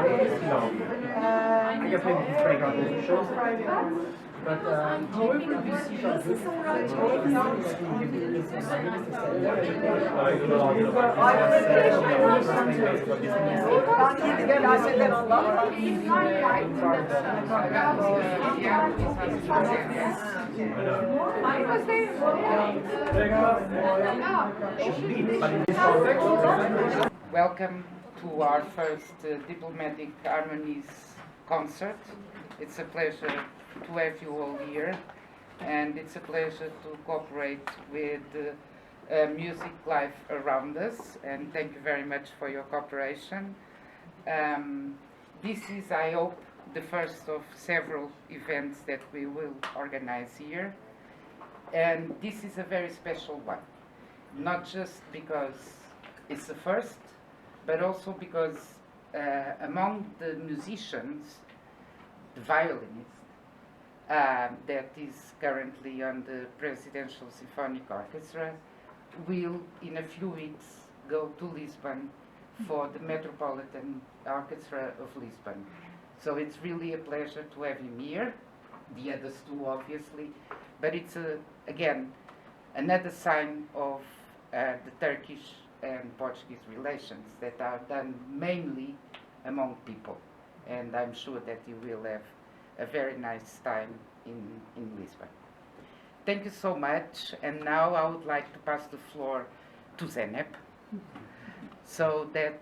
I guess maybe playground is a show. But however you see that this Welcome to our first Diplomatic Harmonies concert. It's a pleasure to have you all here, and it's a pleasure to cooperate with music life around us, and thank you very much for your cooperation. This is, I hope, the first of several events that we will organize here, and this is a very special one, not just because it's the first, but also because among the musicians, the violinist that is currently on the Presidential Symphonic Orchestra will in a few weeks go to Lisbon for the Metropolitan Orchestra of Lisbon. So it's really a pleasure to have him here, the others too obviously, but it's again another sign of the Turkish and Portuguese relations that are done mainly among people, and I'm sure that you will have a very nice time in Lisbon. Thank you so much, and now I would like to pass the floor to Zeynep so that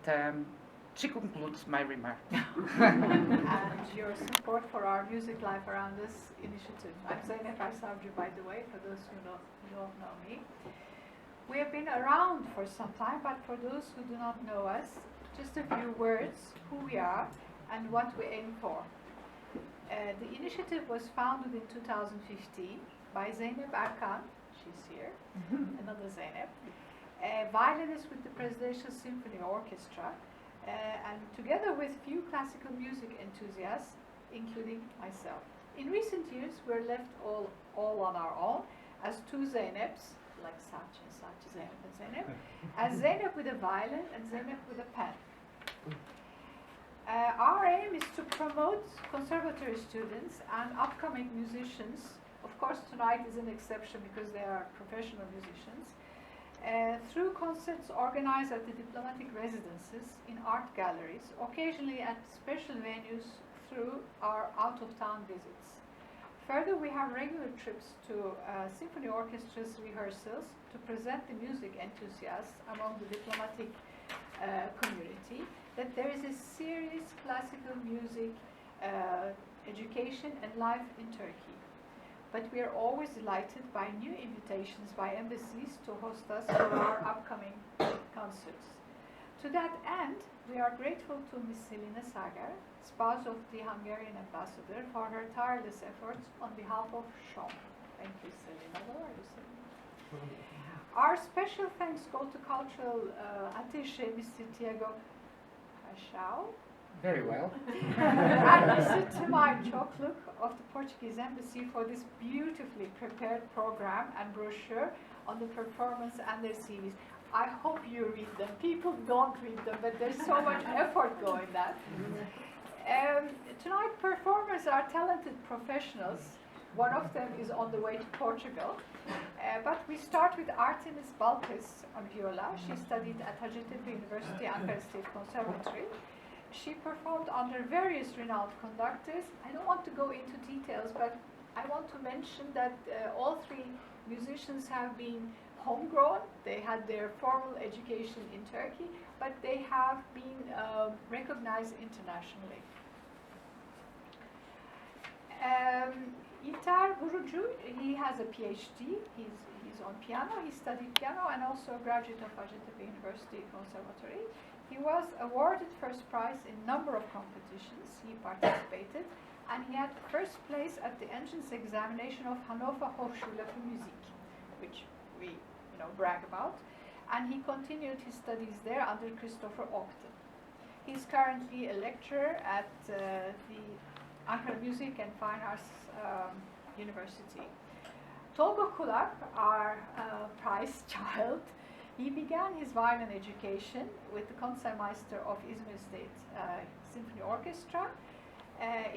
she concludes my remark. And your support for our Music Life Around Us initiative. I'm Zeynep Arsavcı, by the way, for those who don't know me. We have been around for some time, but for those who do not know us, just a few words, who we are and what we aim for. The initiative was founded in 2015 by Zeynep Erkan, she's here, another Zeynep, a violinist with the Presidential Symphony Orchestra, and together with few classical music enthusiasts, including myself. In recent years, we're left all on our own as two Zeyneps, like such and such, Zeynep and Zeynep, as Zeynep with a violin and Zeynep with a pen. Our aim is to promote conservatory students and upcoming musicians. Of course, tonight is an exception because they are professional musicians. Through concerts organized at the diplomatic residences, in art galleries, occasionally at special venues through our out-of-town visits. Further, we have regular trips to symphony orchestras rehearsals to present the music enthusiasts among the diplomatic community that there is a serious classical music education and life in Turkey. But we are always delighted by new invitations by embassies to host us for our upcoming concerts. To that end, we are grateful to Ms. Selina Sagar, spouse of the Hungarian ambassador, for her tireless efforts on behalf of SHOM. Thank you, Selina. Where are you, Selina? Our special thanks go to cultural attaché, Mr. Tiago Paixão. Very well. And Mr. Timay Çokluk of the Portuguese Embassy for this beautifully prepared program and brochure on the performance and their CVs. I hope you read them. People don't read them, but there's so much effort going that. Tonight performers are talented professionals. One of them is on the way to Portugal. But we start with Artemis Balkis on viola. She studied at Hacettepe University Ankara State Conservatory. She performed under various renowned conductors. I don't want to go into details, but I want to mention that all three musicians have been homegrown. They had their formal education in Turkey, but they have been recognized internationally. İlter Vurucu, he has a PhD. He's on piano. He studied piano and also a graduate of Hacettepe University Conservatory. He was awarded first prize in a number of competitions he participated, and he had first place at the entrance examination of Hannover Hochschule für Musik, which we brag about, and he continued his studies there under Christopher Ogden. He's currently a lecturer at the Ankara Music and Fine Arts University. Tolga Kulak, our prize child, he began his violin education with the Concertmeister of Izmir State Symphony Orchestra.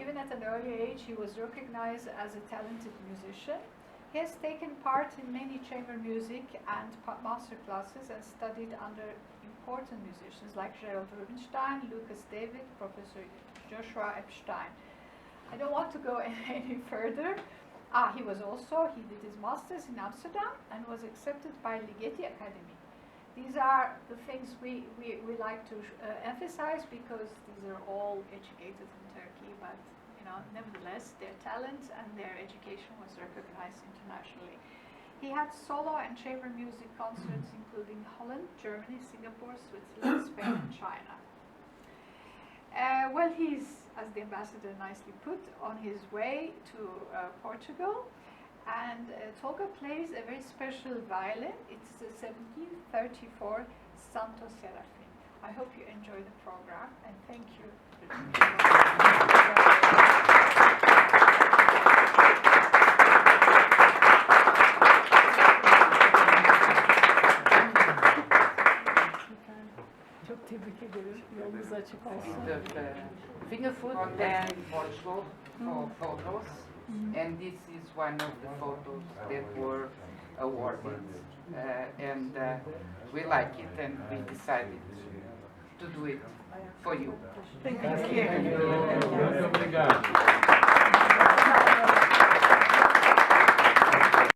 Even at an early age, he was recognized as a talented musician. He has taken part in many chamber music and master classes and studied under important musicians like Gerald Rubinstein, Lucas David, Professor Joshua Epstein. I don't want to go any further. He did his master's in Amsterdam and was accepted by Ligeti Academy. These are the things we like to emphasize because these are all educated in Turkey, but nevertheless, their talent and their education was recognized internationally. He had solo and chamber music concerts including Holland, Germany, Singapore, Switzerland, Spain, and China. Well, he's, as the ambassador nicely put, on his way to Portugal, and Tolga plays a very special violin. It's a 1734 Santo Serafin. I hope you enjoy the program, and thank you. Çok tebrik ederim. Yolunuz açık olsun. Fingerfoot and Portugal for photos, and this is one of the photos that were awarded, and we like it, and we decided to do it for you. Thank you. Muito obrigado.